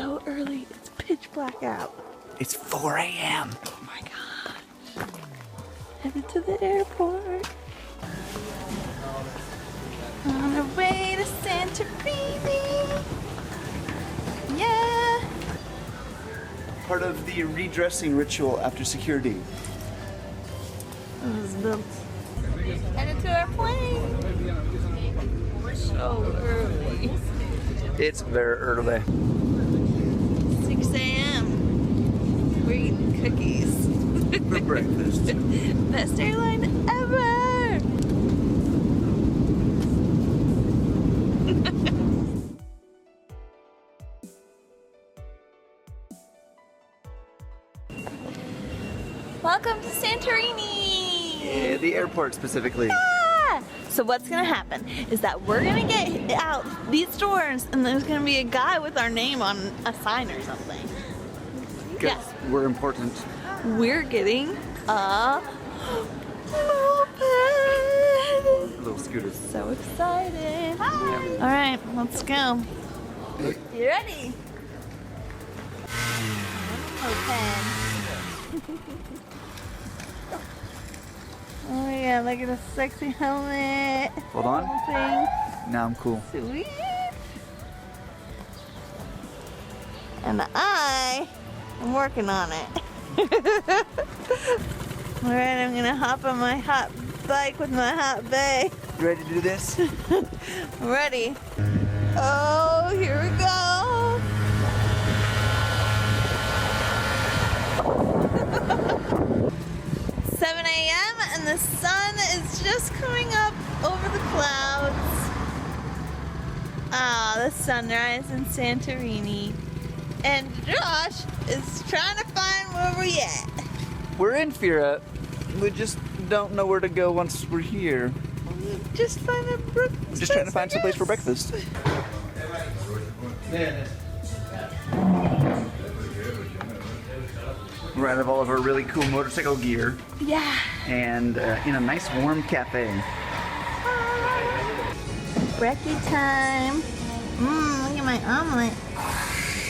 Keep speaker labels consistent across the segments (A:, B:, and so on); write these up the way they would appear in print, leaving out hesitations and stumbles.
A: so early. It's pitch black out.
B: It's 4 a.m.
A: Oh my gosh. Headed to the airport. On our way to Santorini. Yeah.
B: Part of the redressing ritual after security.
A: It was built. Headed to our plane. We're so early.
B: It's very early.
A: 6 a.m. We're eating cookies.
B: For breakfast.
A: Best airline ever! Welcome to Santorini!
B: Yeah, the airport specifically.
A: Yeah! So what's gonna happen is that we're gonna get out these doors and there's gonna be a guy with our name on a sign or something.
B: Because we're important.
A: We're getting a moped!
B: Little scooters.
A: So excited! Hi! Alright, let's go. You ready? Moped. Oh yeah, look at the sexy helmet.
B: Hold on.
A: Thing.
B: Now I'm cool.
A: Sweet. And I am working on it. Alright, I'm gonna hop on my hot bike with my hot bae.
B: You ready to do this?
A: I'm ready. Oh, here we go. 7 a.m. and the sun is just coming up over the clouds. Ah, the sunrise in Santorini. And Josh is trying to find where we're at.
B: We're in Fira. We just don't know where to go once we're here.
A: Just find a
B: We're just trying to find some place for breakfast. We're out of all of our really cool motorcycle gear
A: Yeah.
B: and in a nice warm cafe.
A: Brekkie time. Look at my omelet.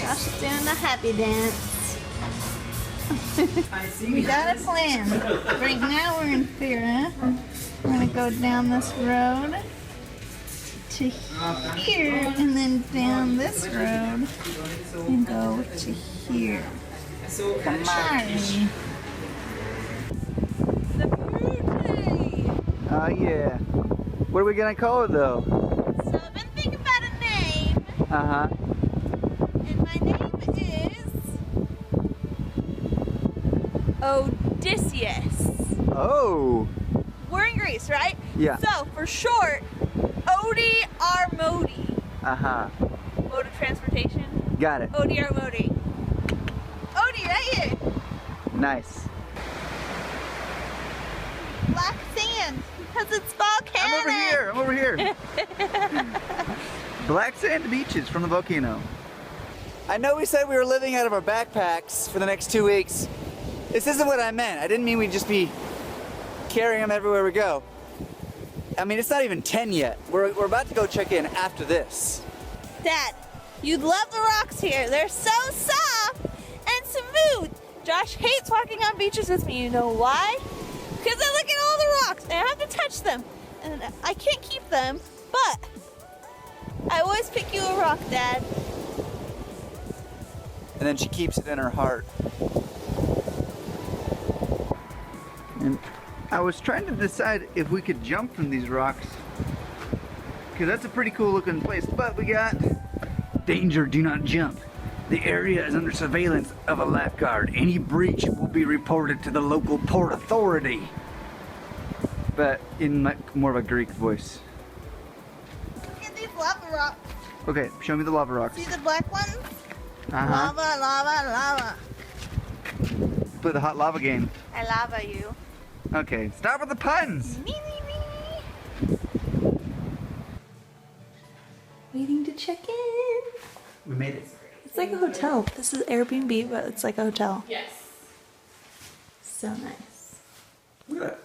A: Josh is doing the happy dance. We got a plan. Right now we're in Fira. We're gonna go down this road to here and then down this road and go to here. Come on. The beauty.
B: Oh yeah. What are we gonna call it though?
A: So I've been thinking about a name.
B: Uh-huh.
A: And my name is Odysseus.
B: Oh.
A: We're in Greece, right?
B: Yeah.
A: So for short, Odie R Modi.
B: Uh-huh.
A: Mode of transportation.
B: Got it.
A: Odie R Modi. Odie, right here.
B: Nice.
A: Black sand because it's volcanic.
B: I'm over here. Black sand beaches from the volcano. I know we said we were living out of our backpacks for the next 2 weeks. This isn't what I meant. I didn't mean we'd just be carrying them everywhere we go. I mean, it's not even 10 yet. We're about to go check in after this.
A: Dad, you'd love the rocks here. They're so soft and smooth. Josh hates walking on beaches with me. You know why? Because I look at all the rocks and I have to touch them. And I can't keep them, but I always pick you a rock, Dad.
B: And then she keeps it in her heart. And I was trying to decide if we could jump from these rocks, because that's a pretty cool looking place, but we got danger, do not jump. The area is under surveillance of a lifeguard. Any breach will be reported to the local port authority. But in like more of a Greek voice.
A: Look at these lava rocks.
B: Okay, show me the lava rocks.
A: See the black ones?
B: Uh-huh.
A: Lava, lava, lava.
B: Play the hot lava game.
A: I lava you.
B: Okay, stop with the puns.
A: Me. Waiting to check in.
B: We made it.
A: It's like a hotel. This is Airbnb, but it's like a hotel.
C: Yes.
A: So nice.
B: Look at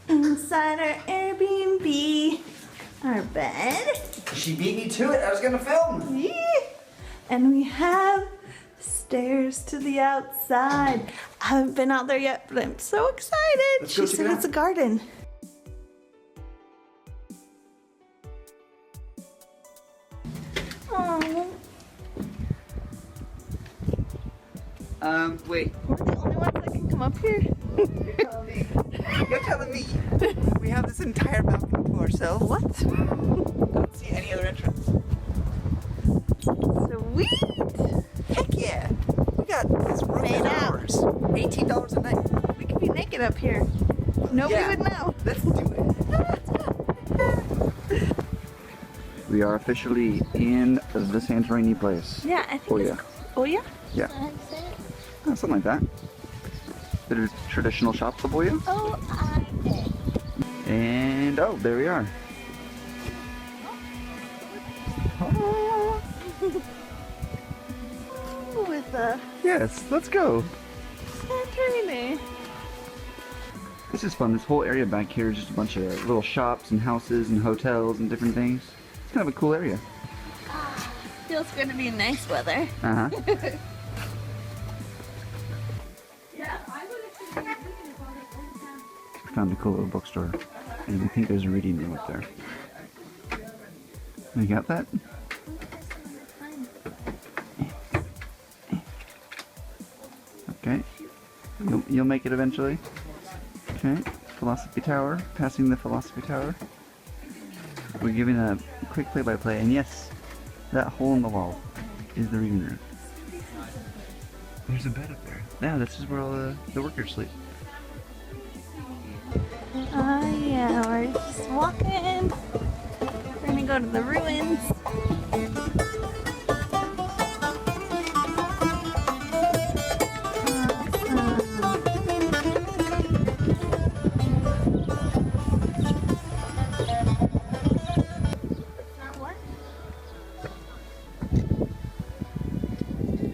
B: that.
A: Inside our Airbnb, our bed.
B: She beat me to it. I was gonna film.
A: Yeah. And we have stairs to the outside. I haven't been out there yet, but I'm so excited.
B: Let's go
A: She
B: check
A: said
B: it
A: it's a
B: out.
A: garden. Oh,
B: Wait.
A: we're the only ones that can come up here.
B: You're telling me we have this entire balcony to ourselves?
A: What?
B: I don't see any other entrance.
A: Sweet.
B: Heck yeah! We got this room
A: Made
B: is
A: out.
B: ours. $18 a night.
A: We could be naked up here. Nobody
B: Yeah.
A: would know.
B: Let's do it. We are officially in the Santorini place.
A: Yeah, I think
B: Oh,
A: it's.
B: yeah.
A: Oh yeah.
B: Yeah.
A: How do you say it?
B: Oh, something like that. Bit of traditional shop for you.
A: O-I-A.
B: And oh, there we are. Oh,
A: With the
B: yes, let's go.
A: Santorini.
B: This is fun. This whole area back here is just a bunch of little shops and houses and hotels and different things. It's kind of a cool area.
A: Feels going to be nice weather.
B: Uh huh. We found a cool little bookstore, and I think there's a reading room up there. You got that? Okay. You'll make it eventually. Okay. Philosophy Tower. Passing the Philosophy Tower. We're giving a quick play-by-play, and yes, that hole in the wall is the reading room. There's a bed up there. Yeah, this is where all the workers sleep.
A: Oh yeah, we're just walking. We're gonna go to the ruins.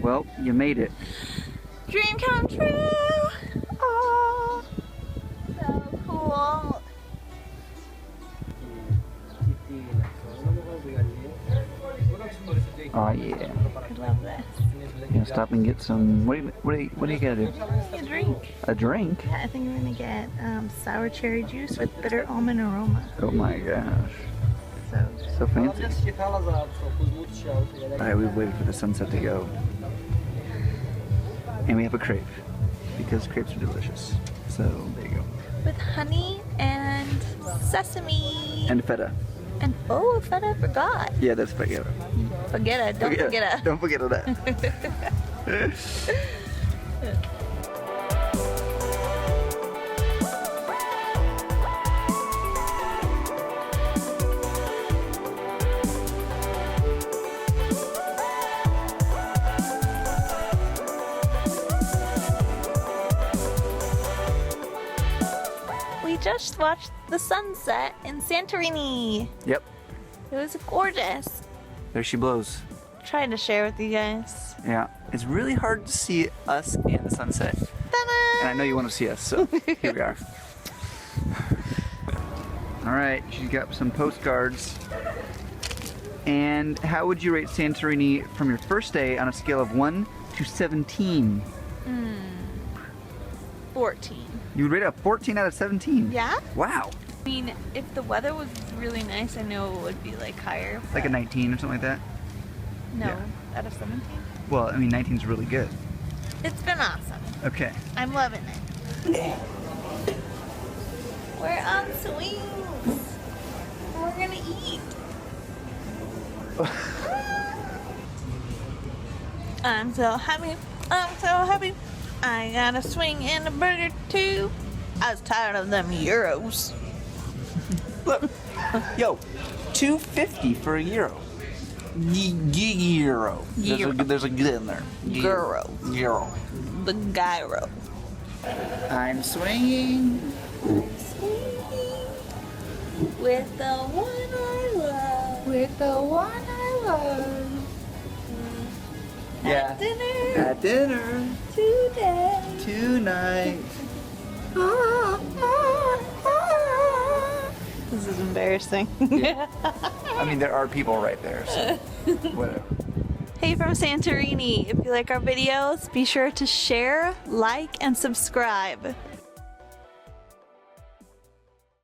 B: Well, you made it.
A: Dream come true! Oh, so cool.
B: Oh yeah.
A: I love this.
B: You gonna stop and get some? What do you gotta do?
A: A drink.
B: A drink?
A: Yeah, I think I'm gonna get sour cherry juice with bitter almond aroma.
B: Oh my gosh.
A: So
B: So fancy. Alright, we've waited for the sunset to go. And we have a crepe. Because crepes are delicious. So there you go.
A: with honey and sesame.
B: And feta.
A: And oh, feta, I forgot.
B: Yeah, that's feta.
A: Forget it. Don't forget it.
B: Don't forget that.
A: We just watched the sunset in Santorini.
B: Yep.
A: It was gorgeous.
B: There she blows.
A: Trying to share with you guys.
B: Yeah. It's really hard to see us in the sunset.
A: Ta-da!
B: And I know you want to see us, so here we are. Alright, she's got some postcards. And how would you rate Santorini from your first day on a scale of 1 to 17?
A: 14.
B: You would rate it a 14 out of 17?
A: Yeah?
B: Wow.
A: I mean, if the weather was really nice, I know it would be like higher.
B: Like a
A: but
B: 19 or something like that?
A: No,
B: yeah.
A: out of 17.
B: Well, I mean, 19 is really good.
A: It's been awesome.
B: Okay.
A: I'm loving it. We're on swings. We're gonna eat. I'm so happy. I'm so happy. I got a swing and a burger too. I was tired of them euros.
B: Look. Yo, $2.50 for a euro. Euro. There's a g in there.
A: Gyro.
B: Euro.
A: The gyro.
B: I'm swinging.
A: With the one I love.
B: With the one I love.
A: At dinner
B: At dinner.
A: today.
B: Tonight.
A: This is embarrassing.
B: I mean, there are people right there, so whatever.
A: Hey way from Santorini. If you like our videos, be sure to share, like, and subscribe.